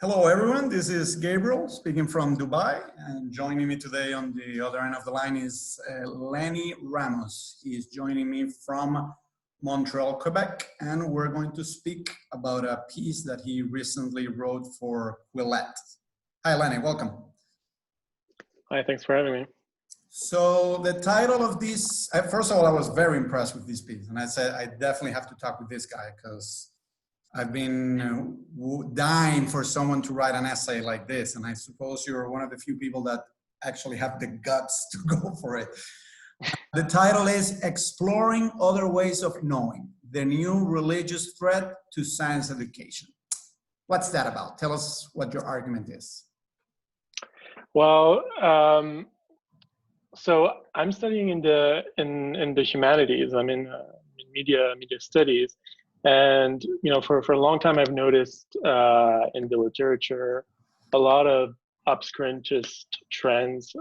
Hello, everyone. This is Gabriel speaking from Dubai, and joining me today on the other end of the line is Lenny Ramos. He is joining me from Montreal, Quebec, and we're going to speak about a piece that he recently wrote for Quillette. Hi, Lenny. Welcome. Hi, thanks for having me. So the title of this, first of all, I was very impressed with this piece, and I said I definitely have to talk with this guy because I've been dying for someone to write an essay like this, and I suppose you're one of the few people that actually have the guts to go for it. The title is Exploring Other Ways of Knowing, the New Religious Threat to Science Education. What's that about? Tell us what your argument is. Well, so I'm studying in the humanities. I'm in media studies. And for a long time, I've noticed in the literature a lot of obscurantist trends.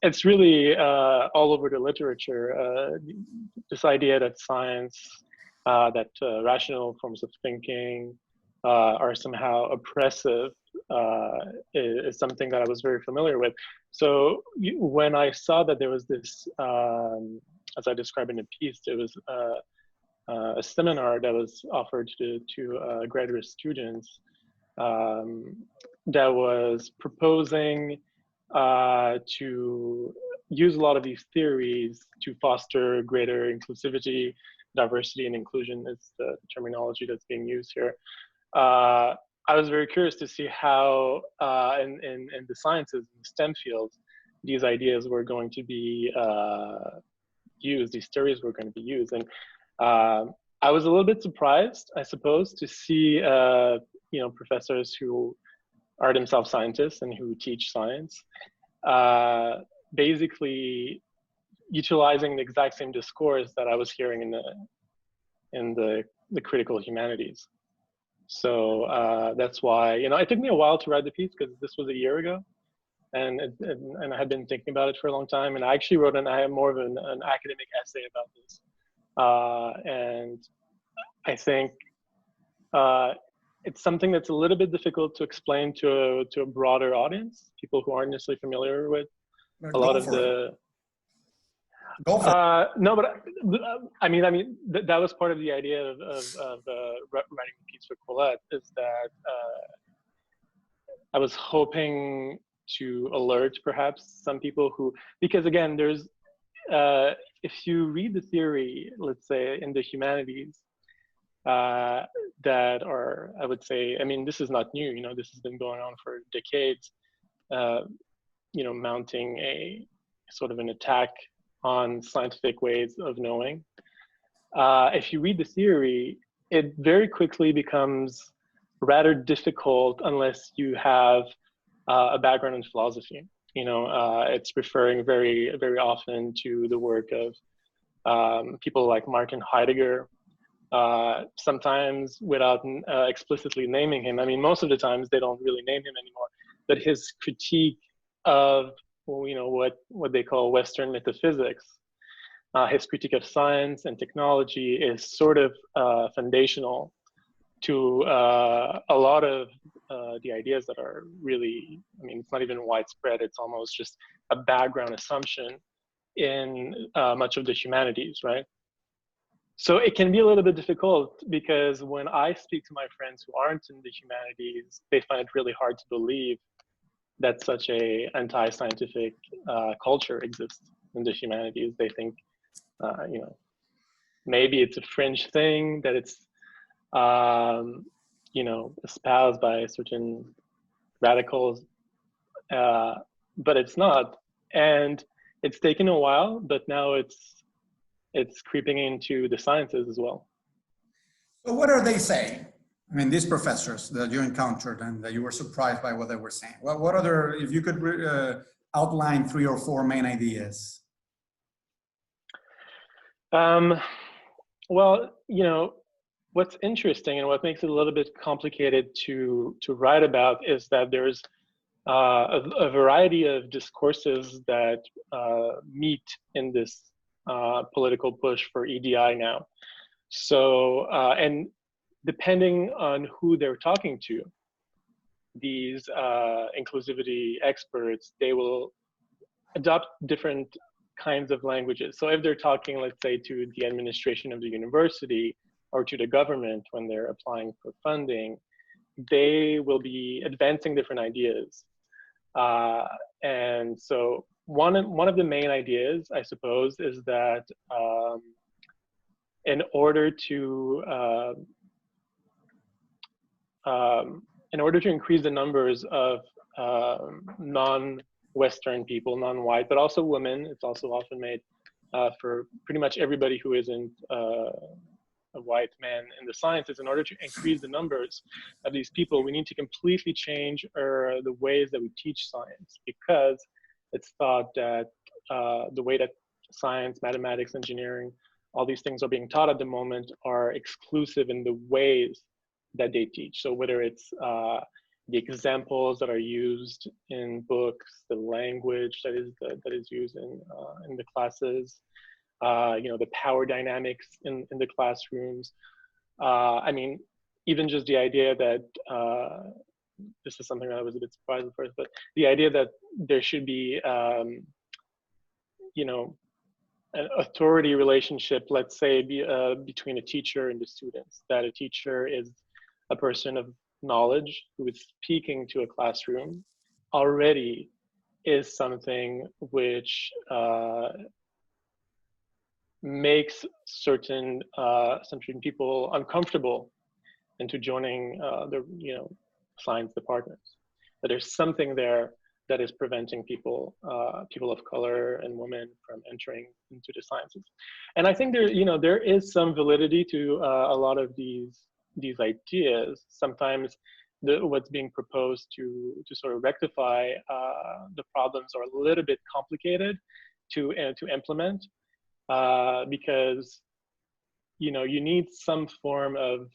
It's really all over the literature. This idea that science, that rational forms of thinking are somehow oppressive is something that I was very familiar with. So when I saw that there was this. As I described in the piece, there was a seminar that was offered to graduate students that was proposing to use a lot of these theories to foster greater inclusivity, diversity, and inclusion is the terminology that's being used here. I was very curious to see how in the sciences, in the STEM fields, these ideas were going to be used, these theories were going to be used. And I was a little bit surprised, I suppose, to see professors who are themselves scientists and who teach science basically utilizing the exact same discourse that I was hearing in the critical humanities. So that's why it took me a while to write the piece, because this was a year ago. And I had been thinking about it for a long time, and I actually wrote more of an academic essay about this. And I think it's something that's a little bit difficult to explain to a broader audience, people who aren't necessarily familiar with a lot of the. No, but I mean that was part of the idea of writing the piece for Quillette, is that I was hoping to alert perhaps some people who, because again, there's, if you read the theory, let's say in the humanities, that are, I would say, I mean, this is not new, this has been going on for decades, mounting a sort of an attack on scientific ways of knowing. If you read the theory, it very quickly becomes rather difficult unless you have a background in philosophy. It's referring very, very often to the work of people like Martin Heidegger, sometimes without explicitly naming him. I mean, most of the times they don't really name him anymore, but his critique of, what they call Western metaphysics, his critique of science and technology is sort of foundational to a lot of the ideas that are really, I mean, it's not even widespread, it's almost just a background assumption in much of the humanities, right? So it can be a little bit difficult, because when I speak to my friends who aren't in the humanities, they find it really hard to believe that such a anti-scientific culture exists in the humanities. They think, maybe it's a fringe thing, that it's espoused by certain radicals, but it's not. And it's taken a while, but now it's creeping into the sciences as well. So what are they saying? I mean, these professors that you encountered and that you were surprised by what they were saying. Well, what other, if you could outline 3 or 4 main ideas? Well, what's interesting and what makes it a little bit complicated to write about is that there's a variety of discourses that meet in this political push for EDI now. So, and depending on who they're talking to, these inclusivity experts, they will adopt different kinds of languages. So if they're talking, let's say, to the administration of the university or to the government when they're applying for funding, they will be advancing different ideas. And so one of the main ideas, I suppose, is that in order to increase the numbers of non-Western people, non-white, but also women, it's also often made for pretty much everybody who isn't a white man in the sciences. In order to increase the numbers of these people, we need to completely change the ways that we teach science, because it's thought that the way that science, mathematics, engineering, all these things are being taught at the moment are exclusive in the ways that they teach. So whether it's the examples that are used in books, the language that is used in the classes, the power dynamics in the classrooms. I mean, even just the idea that this is something that I was a bit surprised at first, but the idea that there should be, an authority relationship, let's say, between a teacher and the students, that a teacher is a person of knowledge who is speaking to a classroom, already is something which makes certain people uncomfortable into joining the science departments. That there's something there that is preventing people of color and women from entering into the sciences. And I think there is some validity to a lot of these ideas. Sometimes what's being proposed to sort of rectify the problems are a little bit complicated to implement, because you need some form of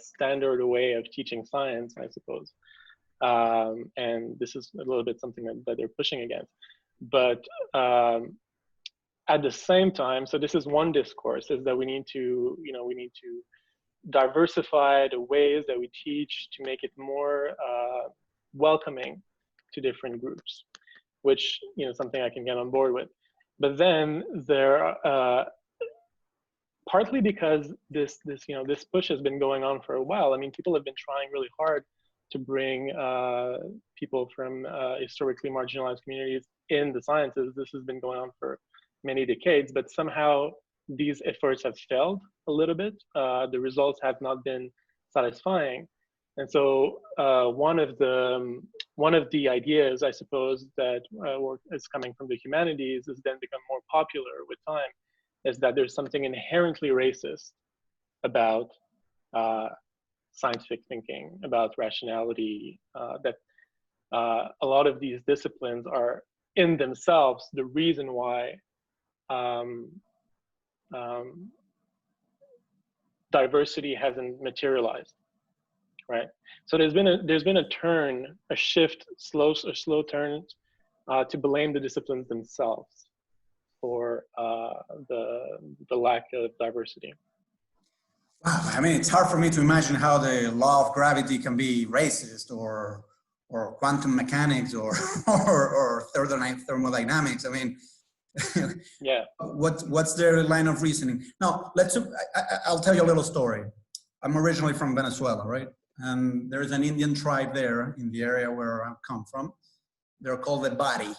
standard way of teaching science, I suppose. And this is a little bit something that they're pushing against. But at the same time, so this is one discourse, is that we need to diversify the ways that we teach to make it more welcoming to different groups, which something I can get on board with. But then there, partly because this push has been going on for a while. I mean, people have been trying really hard to bring people from historically marginalized communities in the sciences. This has been going on for many decades, but somehow these efforts have failed a little bit. The results have not been satisfying. And so one of the ideas, I suppose, that is coming from the humanities has then become more popular with time, is that there's something inherently racist about scientific thinking, about rationality, that a lot of these disciplines are in themselves the reason why diversity hasn't materialized, right? So there's been a turn, a shift, a slow turn to blame the disciplines themselves for the lack of diversity. Wow, I mean, it's hard for me to imagine how the law of gravity can be racist, or quantum mechanics, or thermodynamics. I mean, yeah. What's their line of reasoning? Now, I'll tell you a little story. I'm originally from Venezuela, right? And there's an Indian tribe there in the area where I come from. They're called the Bari.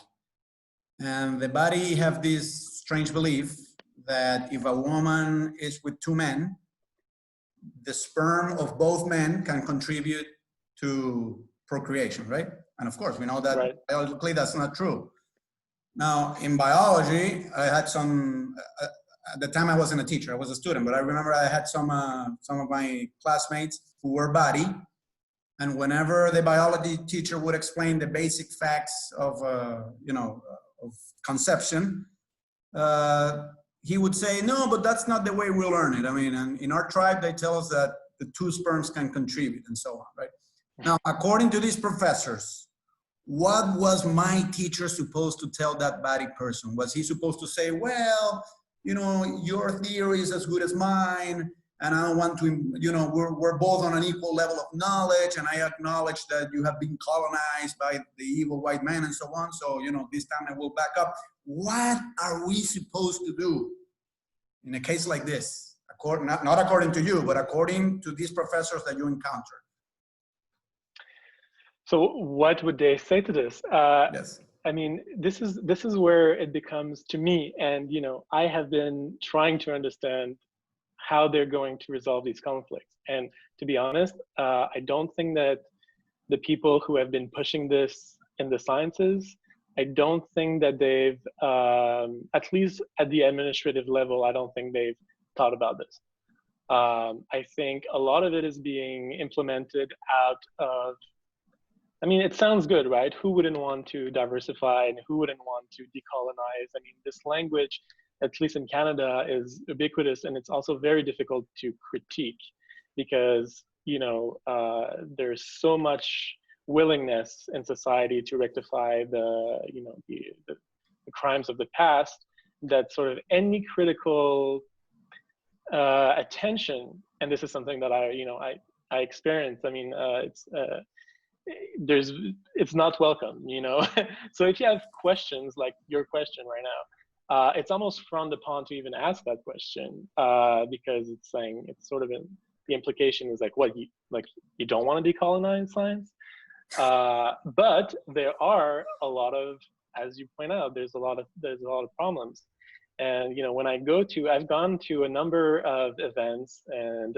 And the Bari have this strange belief that if a woman is with two men, the sperm of both men can contribute to procreation, right? And of course, we know that biologically that's not true. Now, in biology, I had some, at the time I wasn't a teacher, I was a student, but I remember I had some of my classmates who were Bari, and whenever the biology teacher would explain the basic facts of, of conception, he would say, no, but that's not the way we learn it. I mean, and in our tribe, they tell us that the two sperms can contribute and so on, right? Now, according to these professors, what was my teacher supposed to tell that Bari person? Was he supposed to say, well, your theory is as good as mine, and I don't want to, you know, we're both on an equal level of knowledge, and I acknowledge that you have been colonized by the evil white man and so on. So, you know, this time I will back up. What are we supposed to do in a case like this? Not according to you, but according to these professors that you encountered. So what would they say to this? Yes. I mean, this is where it becomes, to me, and you know, I have been trying to understand how they're going to resolve these conflicts. And to be honest, I don't think that the people who have been pushing this in the sciences, I don't think that they've, at least at the administrative level, I don't think they've thought about this. I think a lot of it is being implemented out of, I mean, it sounds good, right? Who wouldn't want to diversify, and who wouldn't want to decolonize? I mean, this language, at least in Canada, is ubiquitous, and it's also very difficult to critique because, you know, there's so much willingness in society to rectify the, you know, the crimes of the past, that sort of any critical attention, and this is something that I experienced. I mean, it's not welcome, you know. So if you have questions like your question right now, it's almost frowned upon to even ask that question, because it's saying, it's sort of the implication is like, what, you don't want to decolonize science? But there are a lot of, as you point out, there's a lot of problems. And, you know, when I've gone to a number of events and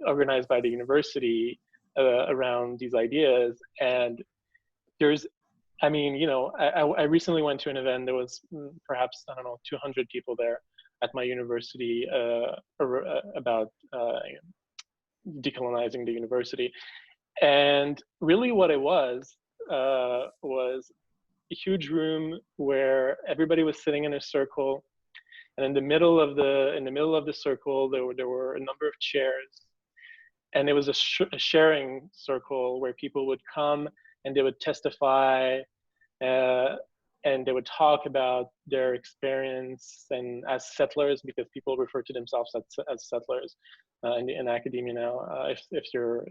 organized by the university around these ideas. And there's, I mean, you know, I recently went to an event. There was perhaps, I don't know, 200 people there at my university about decolonizing the university. And really what it was a huge room where everybody was sitting in a circle. And in the middle of the circle, there were a number of chairs. And it was a sharing circle where people would come and they would testify, and they would talk about their experience and as settlers, because people refer to themselves as settlers in academia now, if you're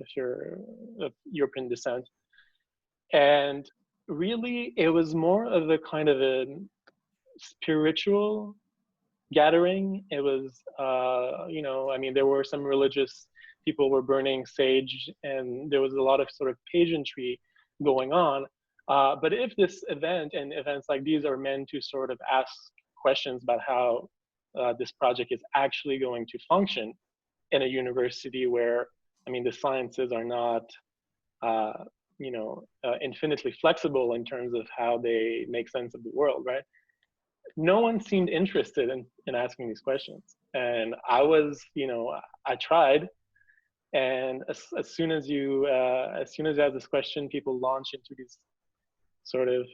of European descent. And really, it was more of a kind of a spiritual gathering. It was, you know, I mean, there were some religious people were burning sage, and there was a lot of sort of pageantry going on. But if this event and events like these are meant to sort of ask questions about how this project is actually going to function in a university where, I mean, the sciences are not, you know, infinitely flexible in terms of how they make sense of the world, right? No one seemed interested in asking these questions. And I was, you know, I tried. And as soon as you have this question, people launch into these sort of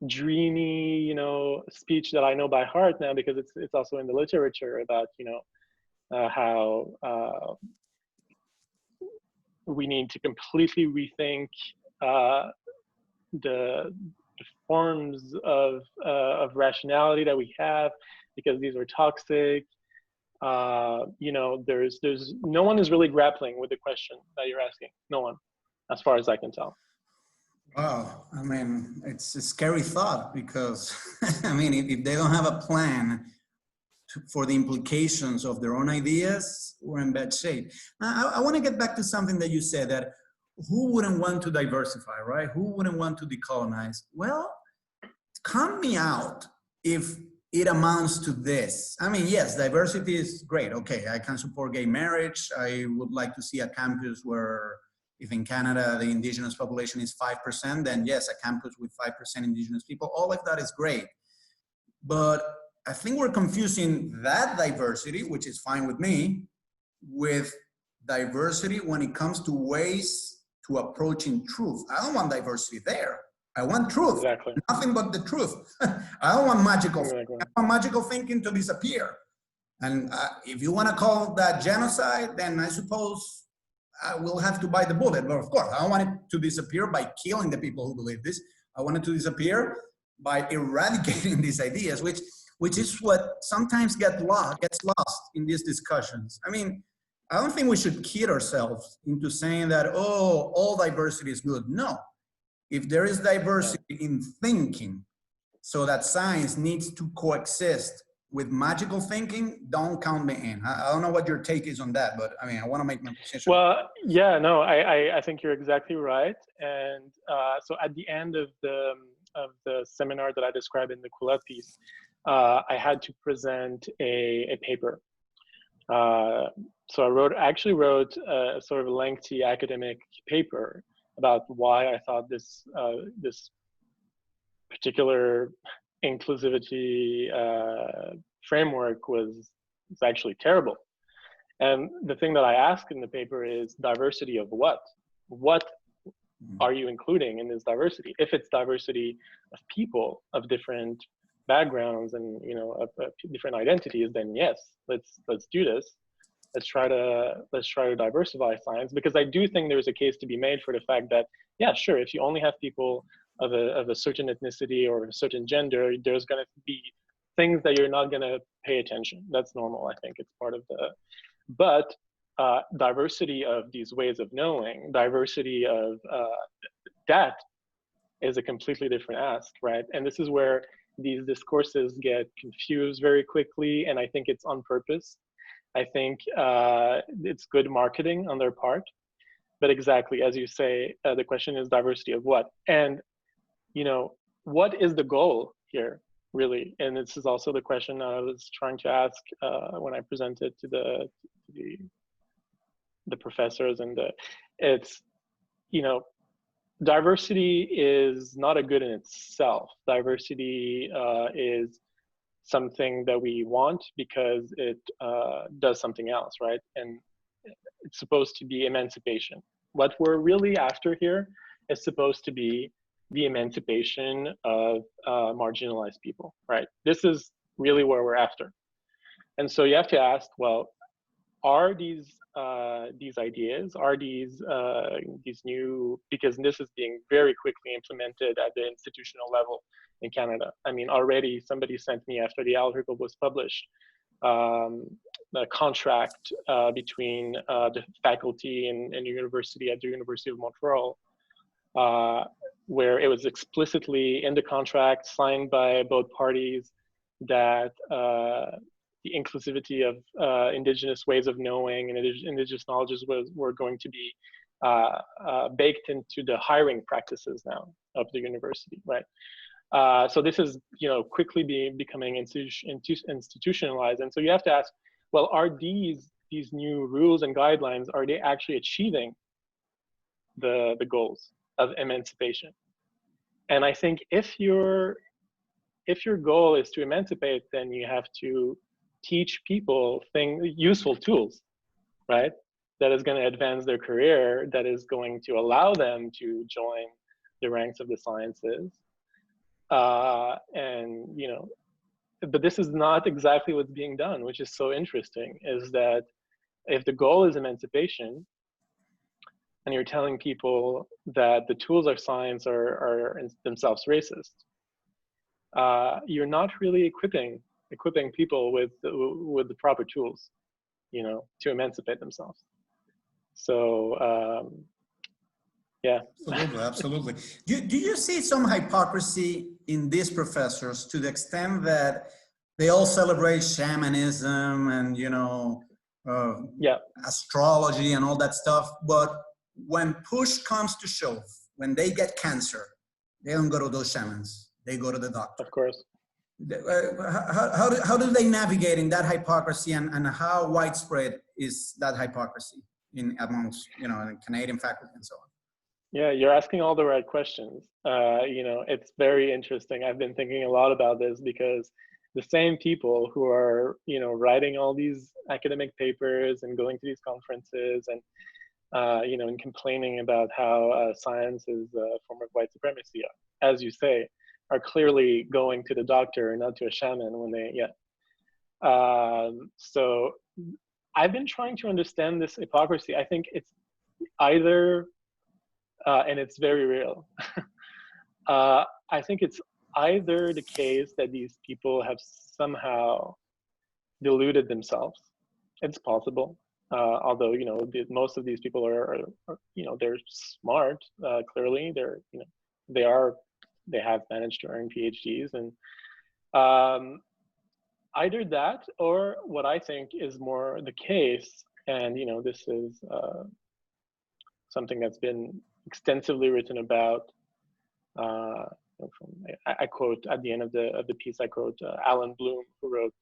dreamy, you know, speech that I know by heart now, because it's also in the literature about, you know, how we need to completely rethink the forms of rationality that we have, because these are toxic. You know, there's no one is really grappling with the question that you're asking. No one, as far as I can tell. Wow, I mean, it's a scary thought, because I mean, if they don't have a plan for the implications of their own ideas, we're in bad shape. I want to get back to something that you said, that who wouldn't want to diversify, right? Who wouldn't want to decolonize? Well, count me out if it amounts to this. I mean, yes, diversity is great. Okay, I can support gay marriage. I would like to see a campus where, if in Canada the indigenous population is 5%, then yes, a campus with 5% indigenous people. All of that is great. But I think we're confusing that diversity, which is fine with me, with diversity when it comes to ways to approaching truth. I don't want diversity there. I want truth. Exactly. Nothing but the truth. I don't want magical. Exactly. I want magical thinking to disappear. And if you want to call that genocide, then I suppose I will have to bite the bullet. But of course, I don't want it to disappear by killing the people who believe this. I want it to disappear by eradicating these ideas, which which is what sometimes gets lost in these discussions. I mean, I don't think we should kid ourselves into saying that, oh, all diversity is good. No, if there is diversity in thinking, so that science needs to coexist with magical thinking, don't count me in. I don't know what your take is on that, but I mean, I want to make my position. Well, yeah, no, I think you're exactly right. And so at the end of the seminar that I described in the Quillette piece, I had to present a paper. So I actually wrote a sort of a lengthy academic paper about why I thought this particular inclusivity framework was actually terrible. And the thing that I ask in the paper is diversity of what? What are you including in this diversity? If it's diversity of people of different backgrounds and of different identities, then yes, let's do this. Let's try to diversify science, because I do think there's a case to be made for the fact that, yeah, sure, if you only have people of a certain ethnicity or a certain gender, there's going to be things that you're not going to pay attention. That's normal. I think it's part of but diversity of these ways of knowing, diversity of that is a completely different ask, right? And this is where these discourses get confused very quickly, and I think it's on purpose. I think it's good marketing on their part, but exactly as you say, the question is diversity of what? And what is the goal here, really? And this is also the question I was trying to ask when I presented to the professors, and it's diversity is not a good in itself. Diversity is something that we want because it does something else, right? And it's supposed to be emancipation. What we're really after here is supposed to be the emancipation of marginalized people, right? This is really where we're after. And so you have to ask, well, are these ideas, are these new, because this is being very quickly implemented at the institutional level in Canada. I mean, already somebody sent me, after the article was published, a contract between the faculty and the university at the University of Montreal, where it was explicitly in the contract signed by both parties that the inclusivity of indigenous ways of knowing and indigenous knowledges were going to be baked into the hiring practices now of the university, right? So this is quickly becoming institutionalized, and so you have to ask, well, are these new rules and guidelines, are they actually achieving the goals of emancipation? And I think if your goal is to emancipate, then you have to teach people useful tools, right? That is going to advance their career, that is going to allow them to join the ranks of the sciences. But this is not exactly what's being done, which is so interesting, is that if the goal is emancipation, and you're telling people that the tools of science are in themselves racist, you're not really equipping people with the proper tools, to emancipate themselves. So, yeah. Absolutely. Do you see some hypocrisy in these professors, to the extent that they all celebrate shamanism and, astrology and all that stuff, but when push comes to shove, when they get cancer, they don't go to those shamans, they go to the doctor? Of course. How do they navigate in that hypocrisy, and how widespread is that hypocrisy amongst Canadian faculty and so on? Yeah, you're asking all the right questions. It's very interesting. I've been thinking a lot about this, because the same people who are writing all these academic papers and going to these conferences and and complaining about how science is a form of white supremacy, as you say, are clearly going to the doctor and not to a shaman when they, so I've been trying to understand this hypocrisy. I think it's either, and it's very real, I think it's either the case that these people have somehow deluded themselves. It's possible. Although, you know, most of these people are, you know, they're smart, clearly. They're, you know, they have managed to earn PhDs. And either that, or what I think is more the case, and, you know, this is something that's been extensively written about. I quote at the end of the piece, I quote Alan Bloom, who wrote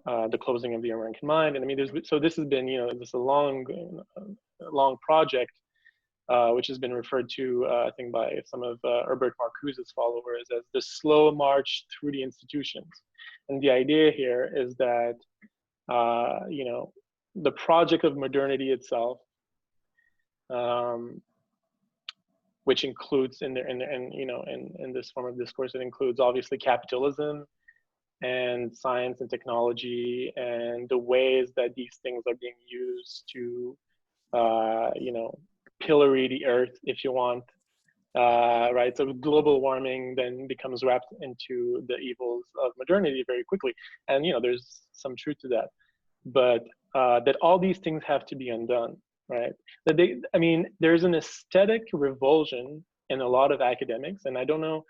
The Closing of the American Mind. And I mean, so this has been, you know, this is a long project, which has been referred to, I think, by some of Herbert Marcuse's followers as the slow march through the institutions. And the idea here is that, you know, the project of modernity itself, which includes in this form of discourse, it includes obviously capitalism and science and technology and the ways that these things are being used to, you know, pillory the earth, if you want, right? So global warming then becomes wrapped into the evils of modernity very quickly. And, you know, there's some truth to that, but that all these things have to be undone, right? That I mean, there's an aesthetic revulsion in a lot of academics, and I don't know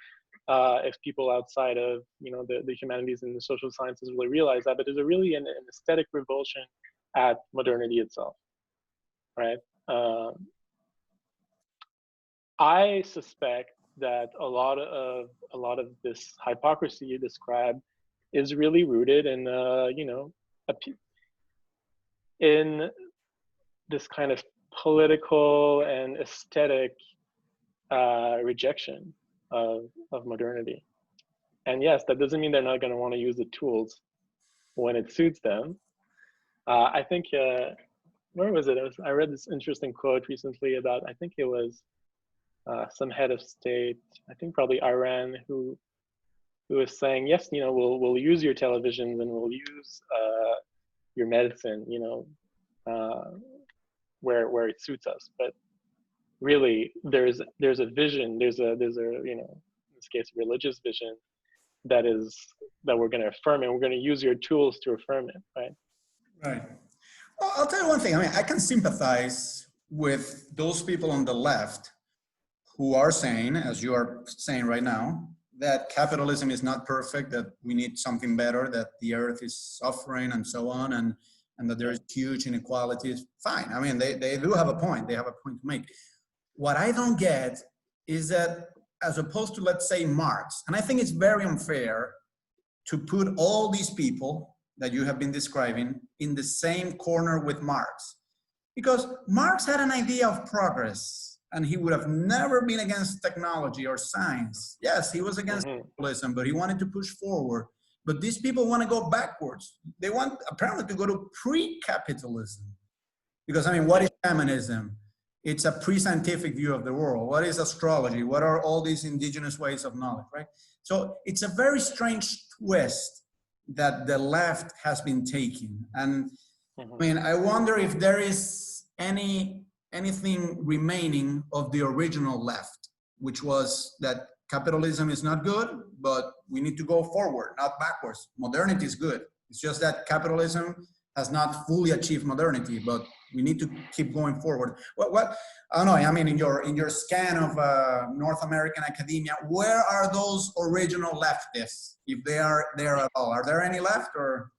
if people outside of, you know, the humanities and the social sciences really realize that, but there's really an aesthetic revulsion at modernity itself, right? I suspect that a lot of this hypocrisy you describe is really rooted in, you know, in this kind of political and aesthetic rejection of modernity. And yes, that doesn't mean they're not going to want to use the tools when it suits them. I think, where was it? I read this interesting quote recently about, I think it was some head of state, I think probably Iran, who was saying, yes, you know, we'll use your televisions and we'll use your medicine, you know, where it suits us. But really, there's a vision, there's a you know, in this case, religious vision that we're going to affirm, and we're going to use your tools to affirm it, right? Right. Well, I'll tell you one thing. I mean, I can sympathize with those people on the left who are saying, as you are saying right now, that capitalism is not perfect, that we need something better, that the earth is suffering and so on, and that there is huge inequalities. Fine. I mean, they do have a point. They have a point to make. What I don't get is that, as opposed to, let's say, Marx, and I think it's very unfair to put all these people that you have been describing in the same corner with Marx, because Marx had an idea of progress, and he would have never been against technology or science. Yes, he was against capitalism, but he wanted to push forward. But these people want to go backwards. They want apparently to go to pre-capitalism. Because, I mean, what is shamanism? It's a pre-scientific view of the world. What is astrology? What are all these indigenous ways of knowledge, right? So it's a very strange twist that the left has been taking. And I mean, I wonder if there is anything remaining of the original left, which was that capitalism is not good, but we need to go forward, not backwards. Modernity is good. It's just that capitalism has not fully achieved modernity, but we need to keep going forward. What I don't know. I mean, in your scan of North American academia, where are those original leftists, if they are there at all? Are there any left, or?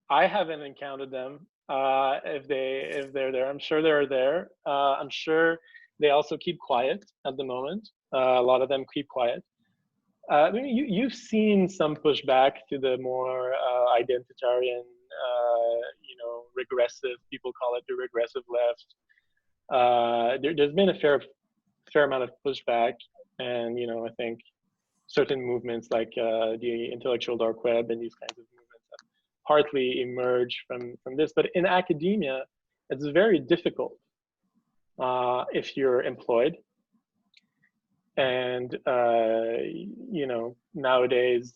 I haven't encountered them. If they're there, I'm sure they're there. I'm sure they also keep quiet at the moment. A lot of them keep quiet. I mean, you've seen some pushback to the more identitarian, you know, regressive. People call it the regressive left. There's been a fair amount of pushback, and, you know, I think certain movements like the intellectual dark web and these kinds of movements have partly emerged from this. But in academia, it's very difficult if you're employed. And, you know, nowadays,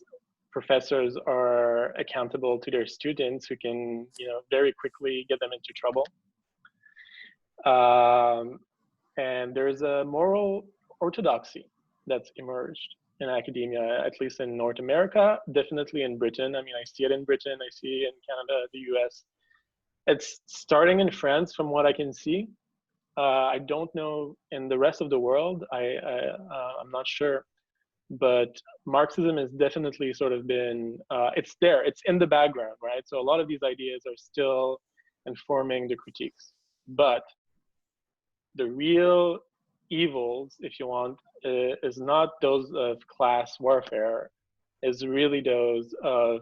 professors are accountable to their students who can, you know, very quickly get them into trouble. And there's a moral orthodoxy that's emerged in academia, at least in North America, definitely in Britain. I mean, I see it in Britain, I see it in Canada, the US. It's starting in France from what I can see. I don't know in the rest of the world, I'm not sure, but Marxism has definitely sort of been, it's there, it's in the background, right? So a lot of these ideas are still informing the critiques, but the real evils, if you want, is not those of class warfare, is really those of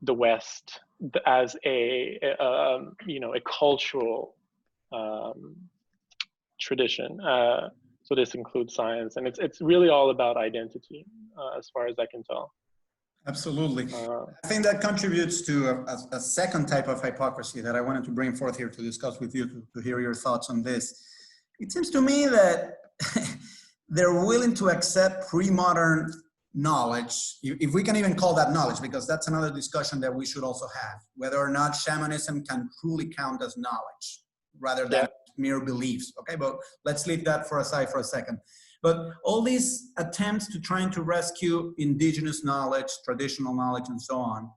the West as you know, a cultural tradition. So this includes science, and it's really all about identity, as far as I can tell. Absolutely. I think that contributes to a second type of hypocrisy that I wanted to bring forth here to discuss with you, to hear your thoughts on this. It seems to me that they're willing to accept pre-modern knowledge, if we can even call that knowledge, because that's another discussion that we should also have, whether or not shamanism can truly count as knowledge rather than mere beliefs. Okay, but let's leave that aside for a second. But all these attempts to trying to rescue indigenous knowledge, traditional knowledge, and so on,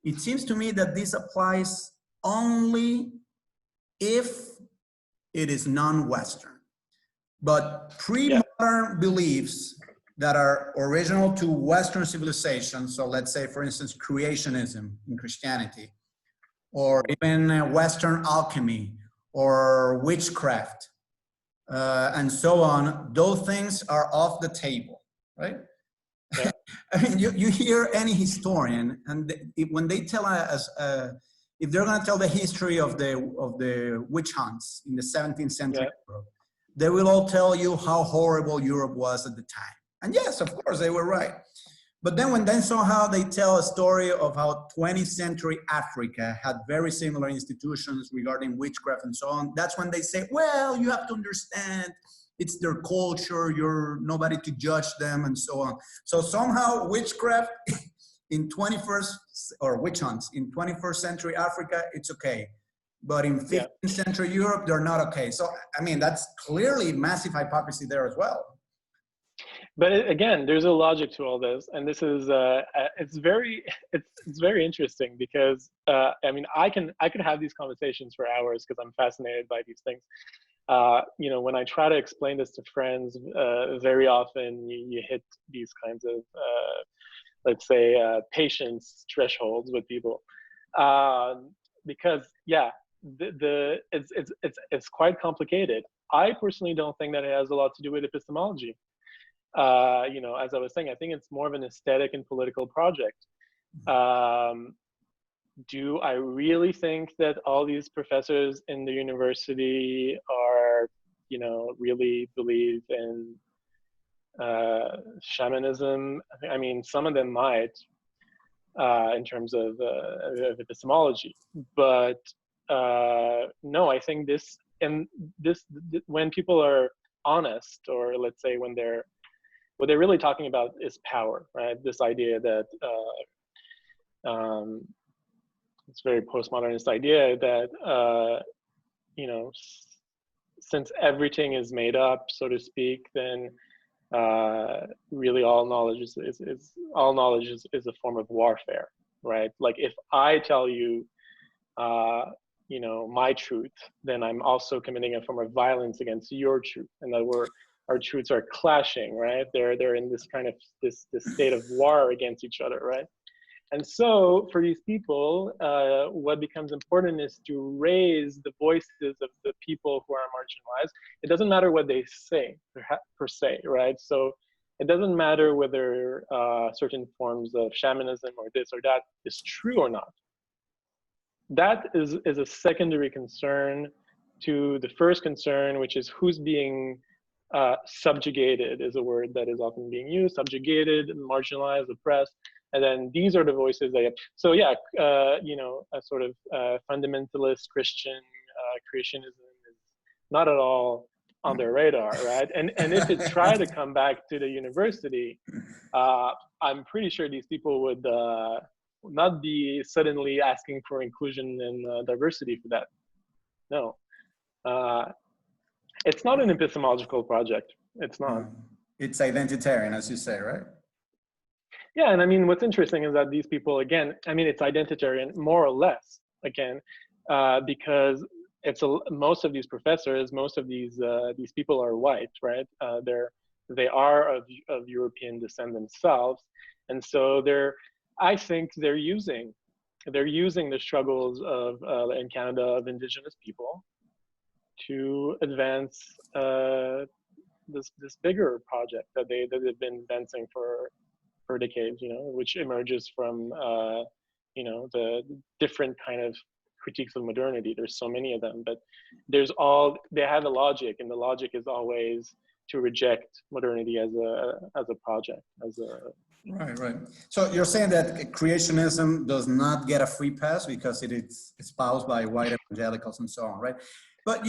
it seems to me that this applies only if it is non-Western. But pre-modern beliefs that are original to Western civilization, so let's say, for instance, creationism in Christianity, or even Western alchemy, or witchcraft, and so on, those things are off the table, right? Yeah. I mean, you hear any historian, and when they tell us, if they're going to tell the history of the witch hunts in the 17th century, they will all tell you how horrible Europe was at the time. And yes, of course, they were right. But then when somehow they tell a story of how 20th century Africa had very similar institutions regarding witchcraft and so on, that's when they say, well, you have to understand, it's their culture, you're nobody to judge them, and so on. So somehow witchcraft in 21st, or witch hunts in 21st century Africa, it's okay. But in 15th century Europe, they're not okay. So, I mean, that's clearly massive hypocrisy there as well. But again, there's a logic to all this, and this is it's very interesting because I mean, I could have these conversations for hours because I'm fascinated by these things. You know, when I try to explain this to friends, very often you hit these kinds of let's say patience thresholds with people, because it's quite complicated. I personally don't think that it has a lot to do with epistemology. You know, as I was saying, I think it's more of an aesthetic and political project. Do I really think that all these professors in the university are, you know, really believe in shamanism? I mean, some of them might, in terms of epistemology, but no, I think when people are honest, or let's say when what they're really talking about is power, right? This idea that it's very postmodernist idea that you know, since everything is made up, so to speak, then really all knowledge is a form of warfare, right? Like if I tell you, you know, my truth, then I'm also committing a form of violence against your truth, and that our truths are clashing, right? They're in this kind of this state of war against each other, right? And so for these people, what becomes important is to raise the voices of the people who are marginalized. It doesn't matter what they say per se, right? So it doesn't matter whether certain forms of shamanism or this or that is true or not. That is a secondary concern to the first concern, which is who's being subjugated, is a word that is often being used, subjugated, marginalized, oppressed. And then these are the voices they have. So yeah, you know, a sort of fundamentalist Christian creationism is not at all on their radar, right? And if it tried to come back to the university, I'm pretty sure these people would not be suddenly asking for inclusion and diversity for that. No. It's not an epistemological project. It's not. It's identitarian, as you say, right? Yeah, and I mean, what's interesting is that these people, again, I mean, it's identitarian more or less, again, because most of these professors, most of these people are white, right? They are of European descent themselves, and so I think they're using the struggles of in Canada of indigenous people to advance this bigger project that they've been advancing for decades, which emerges from the different kind of critiques of modernity. There's so many of them, but they have a logic, and the logic is always to reject modernity as a project, Right. So you're saying that creationism does not get a free pass because it is espoused by white evangelicals and so on, right? But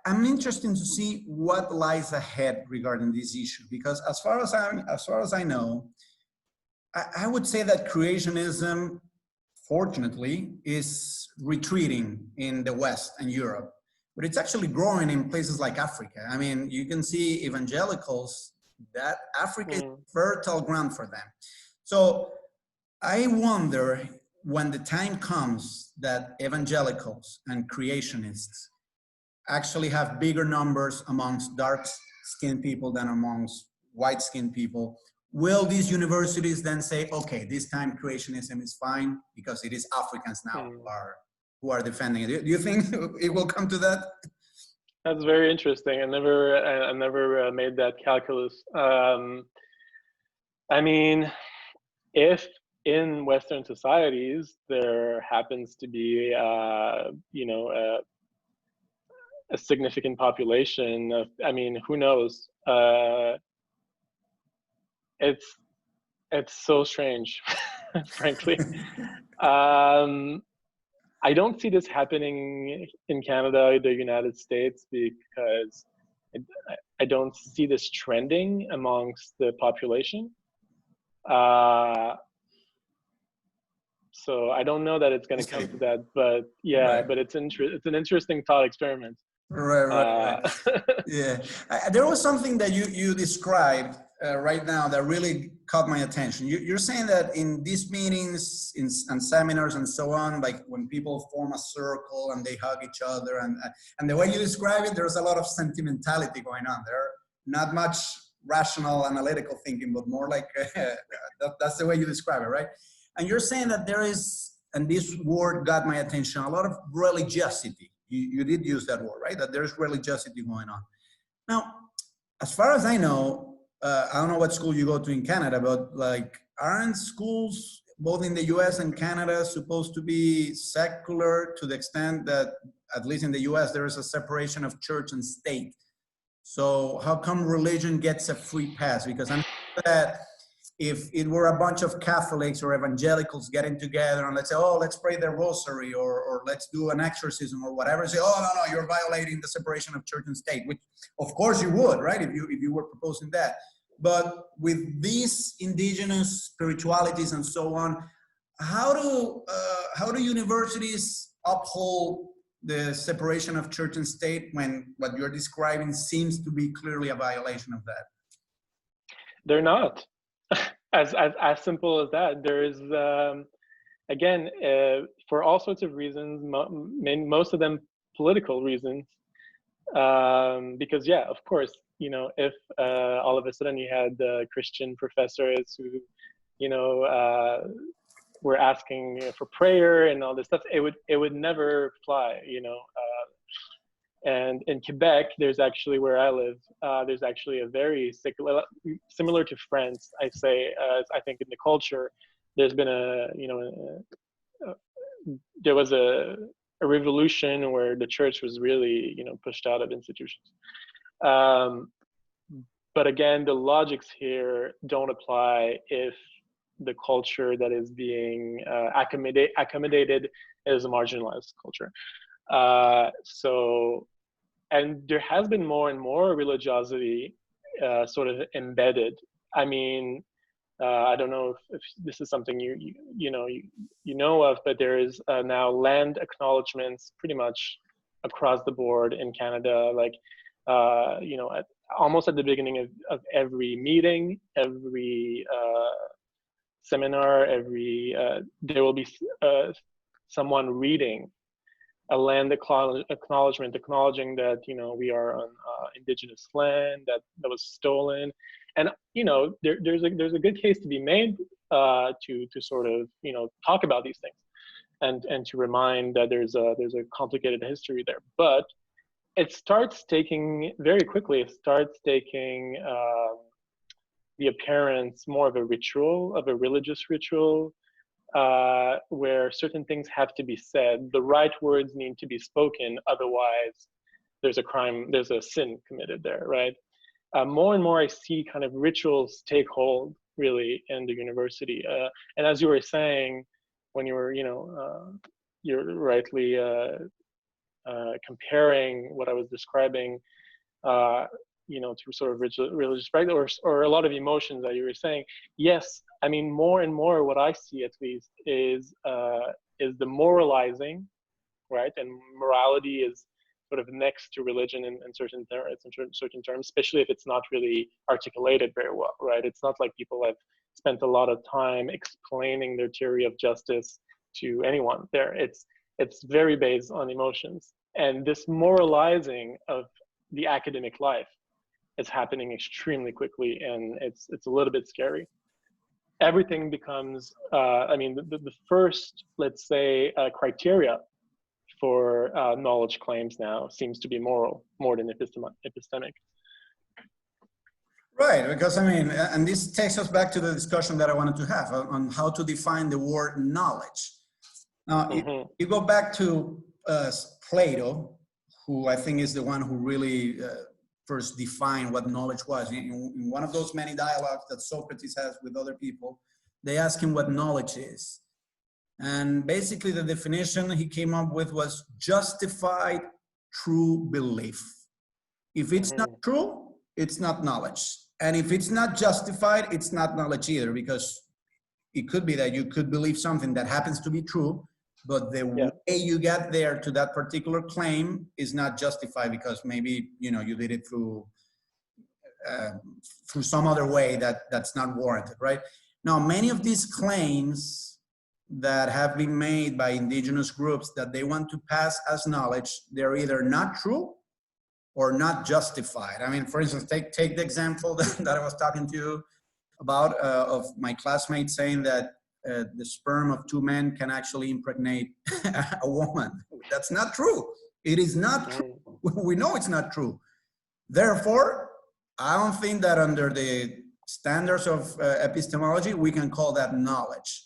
I'm interested to see what lies ahead regarding this issue, because as far as I know, I would say that creationism, fortunately, is retreating in the West and Europe, but it's actually growing in places like Africa. I mean, you can see evangelicals that Africa is fertile ground for them. So I wonder, when the time comes that evangelicals and creationists actually have bigger numbers amongst dark-skinned people than amongst white-skinned people, will these universities then say, okay, this time creationism is fine because it is Africans now who are defending it? Do you think it will come to that? That's very interesting. I never made that calculus. I mean, if in Western societies there happens to be, a significant population of, I mean, who knows? It's so strange, frankly. I don't see this happening in Canada or the United States because I don't see this trending amongst the population. So I don't know that it's going to come to that, but but it's an interesting thought experiment. Right. Yeah, there was something that you described right now that really caught my attention. You're saying that in these meetings and seminars and so on, like when people form a circle and they hug each other, and the way you describe it, there's a lot of sentimentality going on there. Not much rational, analytical thinking, but more like that's the way you describe it, right? And you're saying that there is, and this word got my attention, a lot of religiosity. You did use that word, right? That there's religiosity going on. Now, as far as I know, I don't know what school you go to in Canada, but like, aren't schools both in the US and Canada supposed to be secular to the extent that, at least in the US, there is a separation of church and state? So how come religion gets a free pass? Because I'm sure that if it were a bunch of Catholics or evangelicals getting together and let's say, oh, let's pray the rosary or let's do an exorcism or whatever, say, oh, no, you're violating the separation of church and state, which of course you would, right, if you were proposing that. But with these indigenous spiritualities and so on, how do universities uphold the separation of church and state when what you're describing seems to be clearly a violation of that? They're not. As simple as that. There is, again, for all sorts of reasons, most of them political reasons, because of course, if all of a sudden you had Christian professors who, were asking for prayer and all this stuff, it would never fly, And in Quebec, there's actually, where I live, there's actually a very secular, similar to France, I say, I think in the culture, there's been there was a revolution where the church was really, pushed out of institutions. But again, the logics here don't apply if the culture that is being accommodated is a marginalized culture. And there has been more and more religiosity sort of embedded. I mean, I don't know if this is something you know of, but there is now land acknowledgements pretty much across the board in Canada, like, you know, almost at the beginning of every meeting, every seminar, there will be someone reading a land acknowledgement, acknowledging that, you know, we are on indigenous land that was stolen. And, you know, there's a good case to be made to sort of, you know, talk about these things and to remind that there's a complicated history there. But it starts taking, very quickly, it starts taking the appearance more of a ritual, of a religious ritual, where certain things have to be said. The right words need to be spoken, otherwise there's a crime, there's a sin committed there, right? More and more I see kind of rituals take hold, really, in the university. And as you were saying, when you were, you know, you're rightly comparing what I was describing, you know, to sort of religious practice or a lot of emotions that you were saying. Yes, I mean, more and more what I see, at least, is the moralizing, right? And morality is sort of next to religion in certain terms, especially if it's not really articulated very well, right? It's not like people have spent a lot of time explaining their theory of justice to anyone there. It's very based on emotions. And this moralizing of the academic life is happening extremely quickly, and it's a little bit scary. Everything becomes, I mean, the first, let's say, criteria for knowledge claims now seems to be moral more than epistemic. Right, because I mean, and this takes us back to the discussion that I wanted to have on how to define the word knowledge. Now, if you go back to Plato, who I think is the one who really first defined what knowledge was. In one of those many dialogues that Socrates has with other people, they ask him what knowledge is. And basically the definition he came up with was justified true belief. If it's not true, it's not knowledge. And if it's not justified, it's not knowledge either, because it could be that you could believe something that happens to be true, but the way you get there to that particular claim is not justified because maybe, you know, you did it through some other way that's not warranted, right? Now, many of these claims that have been made by indigenous groups that they want to pass as knowledge, they're either not true or not justified. I mean, for instance, take the example that I was talking to you about of my classmate saying that the sperm of two men can actually impregnate a woman. That's not true. It is not true. We know it's not true. Therefore, I don't think that under the standards of epistemology, we can call that knowledge.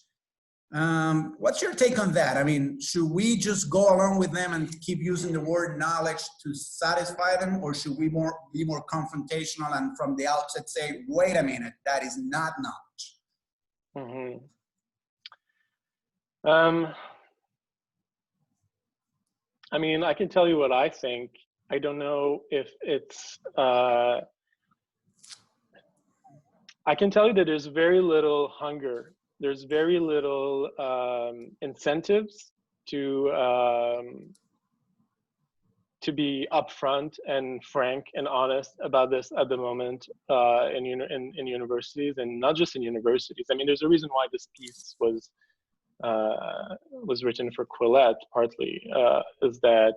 What's your take on that? I mean, should we just go along with them and keep using the word knowledge to satisfy them, or should we be more confrontational and from the outset say, wait a minute, that is not knowledge? I mean, I can tell you what I think. I don't know if it's, I can tell you that there's very little hunger. There's very little incentives to be upfront and frank and honest about this at the moment in universities, and not just in universities. I mean, there's a reason why this piece was written for Quillette, partly, is that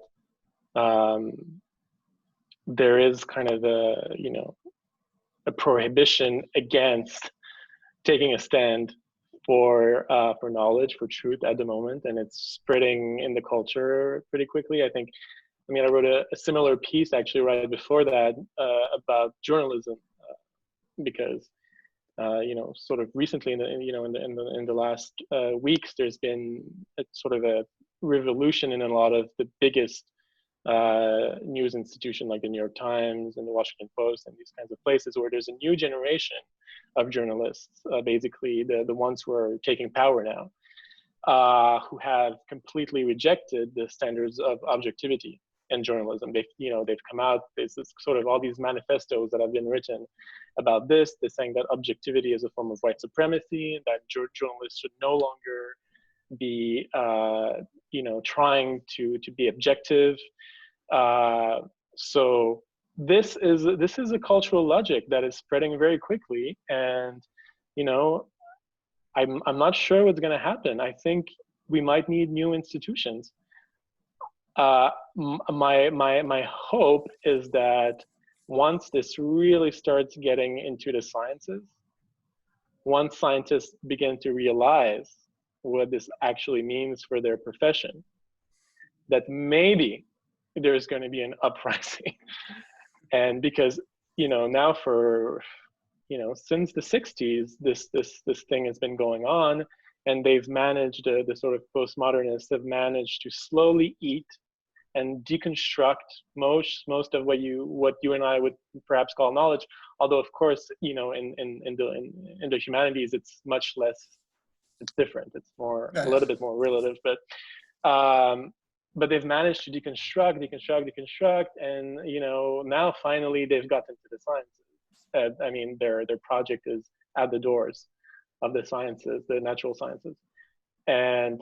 there is kind of a prohibition against taking a stand for knowledge, for truth at the moment, and it's spreading in the culture pretty quickly. I mean, I wrote a similar piece actually right before that about journalism, because sort of recently in the last weeks, there's been a sort of a revolution in a lot of the biggest news institution like the New York Times and the Washington Post and these kinds of places, where there's a new generation of journalists, basically the ones who are taking power now, who have completely rejected the standards of objectivity in journalism. They've come out, there's this sort of all these manifestos that have been written about this. They're saying that objectivity is a form of white supremacy, that journalists should no longer be trying to be objective. So this is a cultural logic that is spreading very quickly, and you know, I'm not sure what's going to happen. I think we might need new institutions. My hope is that once this really starts getting into the sciences, once scientists begin to realize what this actually means for their profession, that maybe there's going to be an uprising. And because, you know, now for, you know, since the 60s, this thing has been going on, and they've managed, the sort of postmodernists have managed to slowly eat and deconstruct most of what you and I would perhaps call knowledge. Although, of course, you know, in the humanities, it's much less. It's different. It's more, a little bit more relative. But they've managed to deconstruct, and you know, now finally they've gotten to the sciences. I mean, their project is at the doors of the sciences, the natural sciences, and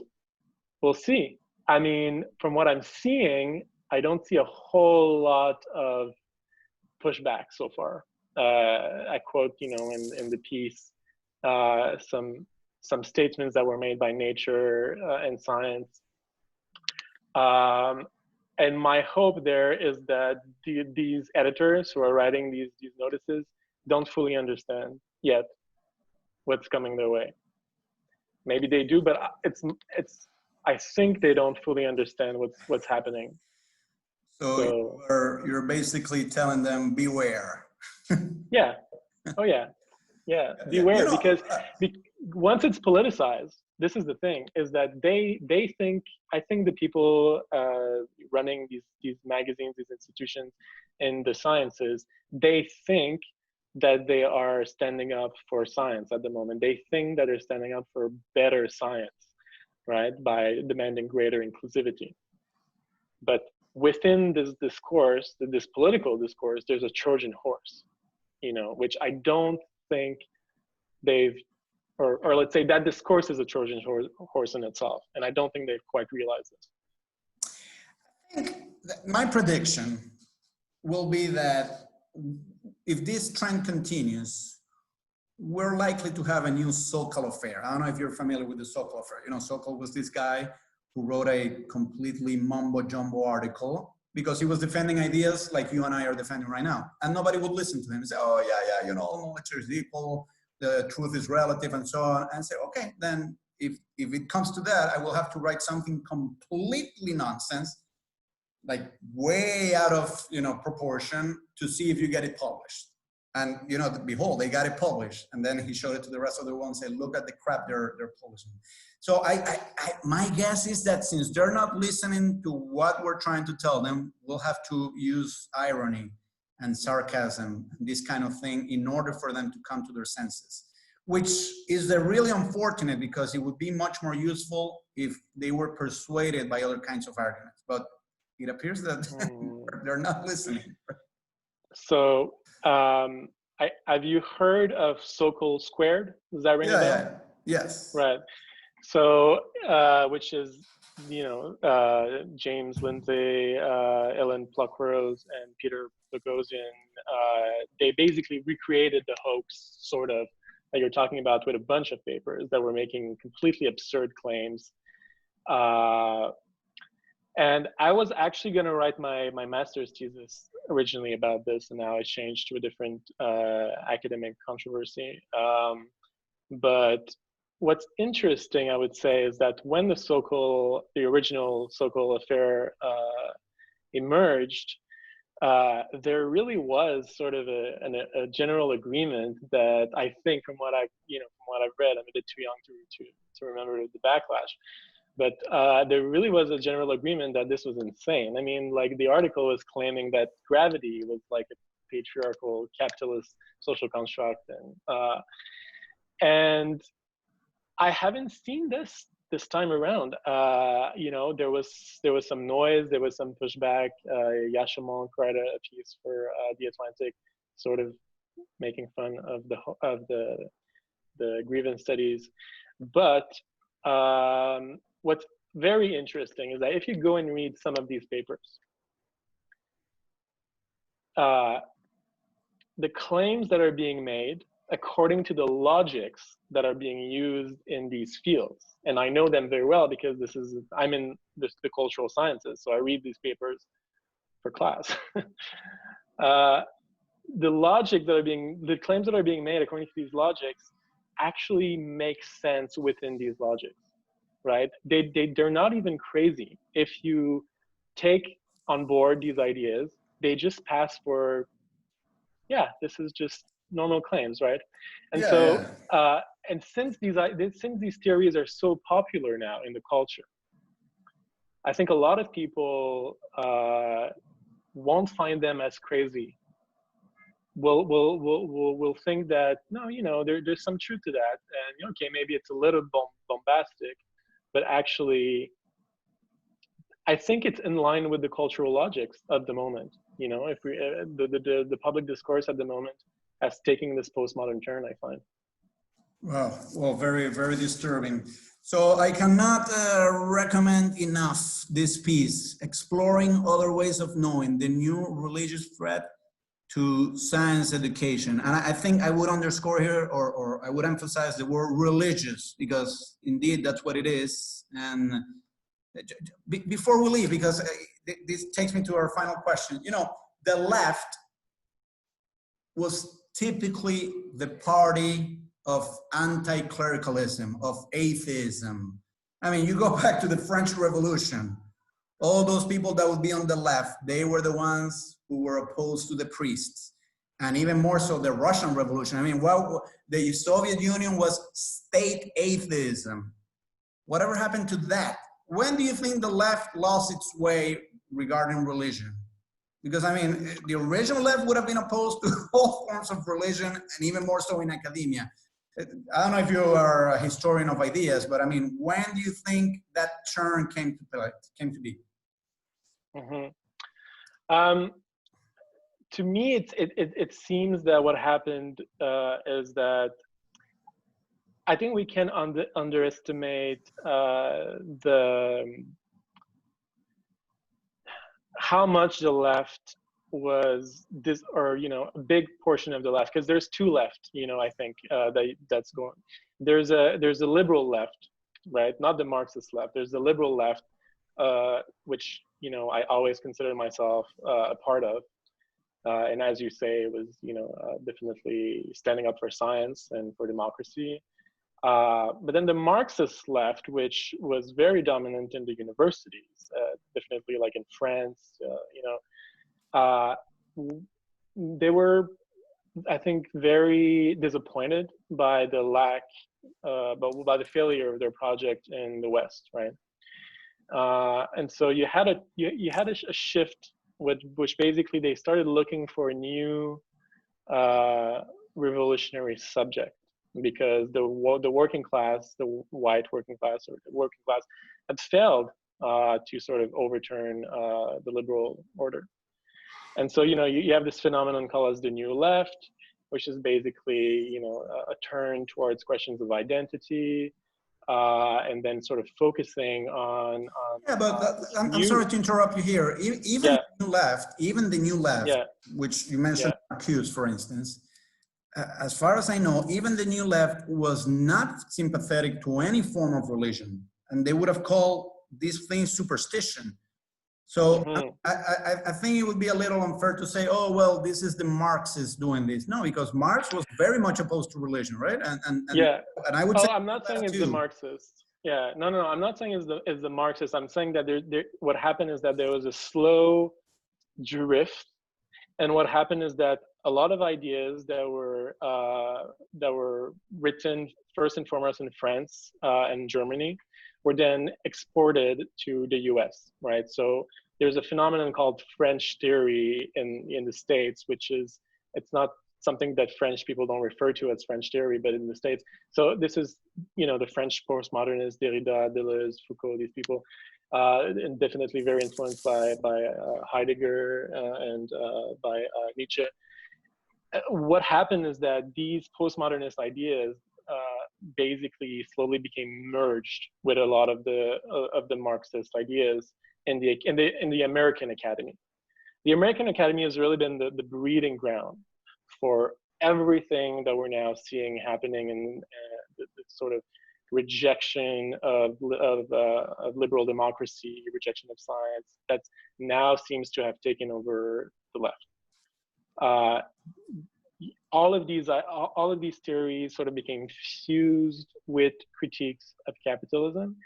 we'll see. I mean, from what I'm seeing, I don't see a whole lot of pushback so far. I quote, you know, in the piece, some statements that were made by Nature and Science. And my hope there is that these editors who are writing these notices don't fully understand yet what's coming their way. Maybe they do, but I think they don't fully understand what's happening. So you're basically telling them beware. Yeah. Oh yeah. Yeah. Beware, you know, because once it's politicized, this is the thing, is that they think, I think the people running these magazines, these institutions in the sciences, they think that they are standing up for science at the moment. They think that they're standing up for better science, right, by demanding greater inclusivity. But within this discourse, this political discourse, there's a Trojan horse, you know, which I don't think they've, or let's say that discourse is a Trojan horse in itself, and I don't think they've quite realized this. I think my prediction will be that if this trend continues, we're likely to have a new Sokal affair. I don't know if you're familiar with the Sokal affair. You know, Sokal was this guy who wrote a completely mumbo jumbo article because he was defending ideas like you and I are defending right now. And nobody would listen to him and say, oh, yeah, you know, all knowledge is equal, the truth is relative, and so on. And say, okay, then if it comes to that, I will have to write something completely nonsense, like way out of, you know, proportion, to see if you get it published. And, you know, behold, they got it published. And then he showed it to the rest of the world and said, look at the crap they're publishing. So my guess is that since they're not listening to what we're trying to tell them, we'll have to use irony and sarcasm and this kind of thing in order for them to come to their senses, which is really unfortunate, because it would be much more useful if they were persuaded by other kinds of arguments. But it appears that they're not listening. So have you heard of Sokal Squared? Does that ring a bell? Yeah, yes. Right. So, which is, you know, James Lindsay, Ellen Pluckrose, and Peter Boghossian, they basically recreated the hoax, sort of, that you're talking about, with a bunch of papers that were making completely absurd claims. And I was actually going to write my master's thesis originally about this, and now I changed to a different academic controversy. But what's interesting, I would say, is that when the original Sokal affair emerged, there really was sort of a general agreement that, I think, from what I've read, I'm a bit too young to remember the backlash, but there really was a general agreement that this was insane. I mean, like, the article was claiming that gravity was like a patriarchal capitalist social construct, and I haven't seen this time around. You know, there was some noise, there was some pushback. Yashamon wrote a piece for The Atlantic, sort of making fun of the grievance studies. But what's very interesting is that if you go and read some of these papers, the claims that are being made according to the logics that are being used in these fields. And I know them very well because I'm in the cultural sciences, so I read these papers for class. The claims that are being made according to these logics actually make sense within these logics, right? They're not even crazy. If you take on board these ideas, they just pass for, yeah, this is just normal claims, right? And Yeah, so, and since these theories are so popular now in the culture, I think a lot of people won't find them as crazy. Will think that, no, there's some truth to that, and okay, maybe it's a little bombastic, but actually I think it's in line with the cultural logics of the moment. If we the public discourse at the moment as taking this postmodern turn, I find. well, very, very disturbing. So I cannot recommend enough this piece, Exploring Other Ways of Knowing, the New Religious Threat to Science Education. And I think I would underscore here, or I would emphasize the word religious, because indeed that's what it is. And before we leave, because this takes me to our final question, the left was typically the party of anti-clericalism, of atheism. I mean, you go back to the French Revolution, all those people that would be on the left, they were the ones who were opposed to the priests. And even more so, the Russian Revolution. I mean, well, the Soviet Union was state atheism. Whatever happened to that? When do you think the left lost its way regarding religion? Because, I mean, the original left would have been opposed to all forms of religion, and even more so in academia. I don't know if you are a historian of ideas, but I mean, when do you think that turn came to be? Mm-hmm. To me, it seems that what happened is that I think we can underestimate how much the left was this, or a big portion of the left, because there's two left. I think that's going. There's a liberal left, right? Not the Marxist left. There's the liberal left, which I always consider myself a part of. And as you say, it was definitely standing up for science and for democracy. But then the Marxist left, which was very dominant in the universities, definitely like in France, they were, I think, very disappointed by the lack, by the failure of their project in the West, right? And so you had a shift, which basically they started looking for a new revolutionary subject, because the working class, the white working class, or the working class, had failed to sort of overturn the liberal order. And so you have this phenomenon called as the new left, which is basically a turn towards questions of identity, and then sort of focusing on Yeah, but I'm sorry to interrupt you here. Even the new left, yeah, which you mentioned, Marcuse, for instance, as far as I know, even the new left was not sympathetic to any form of religion, and they would have called these things superstition. So I think it would be a little unfair to say, oh, well, this is the Marxists doing this. No, because Marx was very much opposed to religion, right? And I would say, I'm not saying it's the Marxists. Yeah, no, I'm not saying it's the Marxists. I'm saying that what happened is that there was a slow drift, and what happened is that a lot of ideas that were written first and foremost in France and Germany were then exported to the US, right? So there's a phenomenon called French theory in the States, which is, it's not something that French people don't refer to as French theory, but in the States. So this is, the French postmodernists, Derrida, Deleuze, Foucault, these people, and definitely very influenced by Heidegger and by Nietzsche. What happened is that these postmodernist ideas basically slowly became merged with a lot of the Marxist ideas in the American academy. the American Academy has really been the breeding ground for everything that we're now seeing happening in the sort of rejection of liberal democracy, rejection of science, that now seems to have taken over the left. All of these theories sort of became fused with critiques of capitalism.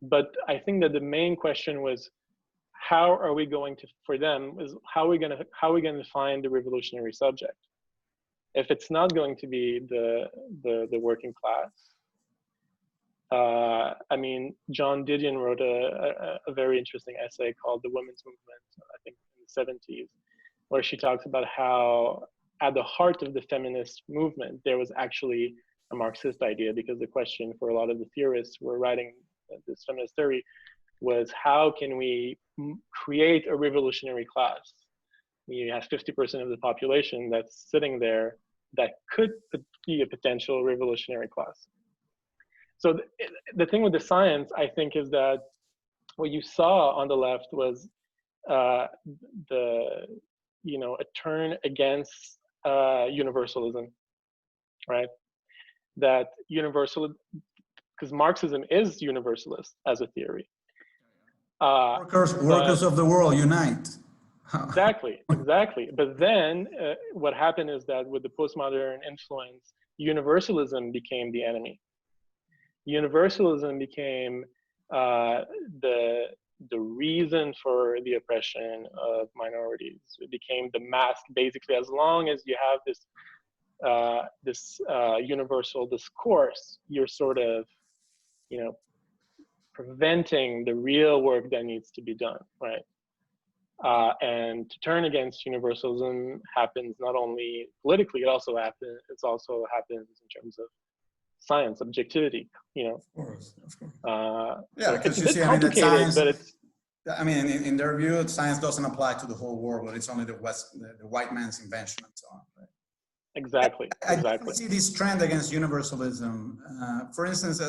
But I think that the main question was, how are we going to, for them, is how are we going to find the revolutionary subject? If it's not going to be the working class, I mean, John Didion wrote a very interesting essay called "The Women's Movement," I think in the 70s, where she talks about how at the heart of the feminist movement there was actually a Marxist idea, because the question for a lot of the theorists who were writing this feminist theory was, how can we create a revolutionary class? You have 50% of the population that's sitting there that could be a potential revolutionary class. So the thing with the science, I think, is that what you saw on the left was a turn against universalism, right? That because Marxism is universalist as a theory. Workers of the world, unite. Exactly. But then what happened is that with the postmodern influence, universalism became the enemy. Universalism became the reason for the oppression of minorities. It became the mask, basically. As long as you have this universal discourse, you're sort of, preventing the real work that needs to be done, right? And to turn against universalism happens not only politically, it also happens in terms of science, objectivity, Of course. Yeah, because it's complicated, science, but it's... I mean, in their view, science doesn't apply to the whole world, but it's only the white man's invention and so on, right? Exactly. I see this trend against universalism. For instance,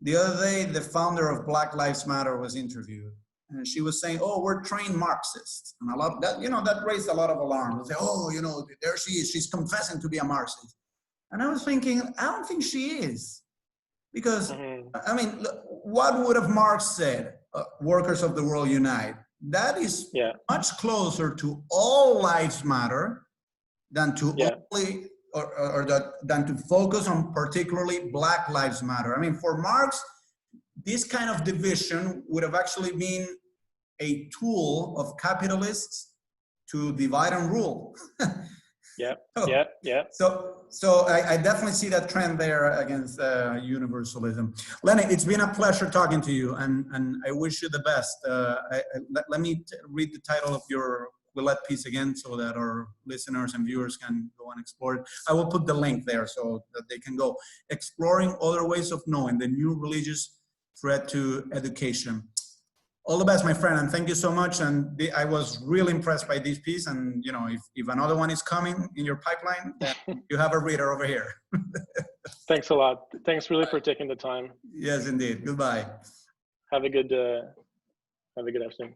the other day, the founder of Black Lives Matter was interviewed, and she was saying, "Oh, we're trained Marxists," and a lot of that, that raised a lot of alarm. They say, "Oh, there she is. She's confessing to be a Marxist." And I was thinking, I don't think she is, because I mean, what would have Marx said? Workers of the world unite. That is much closer to all lives matter than to only than to focus on particularly Black Lives Matter. I mean, for Marx, this kind of division would have actually been a tool of capitalists to divide and rule. So I definitely see that trend there against universalism. Lenny, it's been a pleasure talking to you, and I wish you the best. Let me read the title of your Willette piece again, so that our listeners and viewers can go and explore it. I will put the link there so that they can go. Exploring Other Ways of Knowing, the New Religious Threat to Education. All the best, my friend, and thank you so much. And I was really impressed by this piece. And if another one is coming in your pipeline, then you have a reader over here. Thanks a lot. Thanks really for taking the time. Yes, indeed. Goodbye. Have a good afternoon.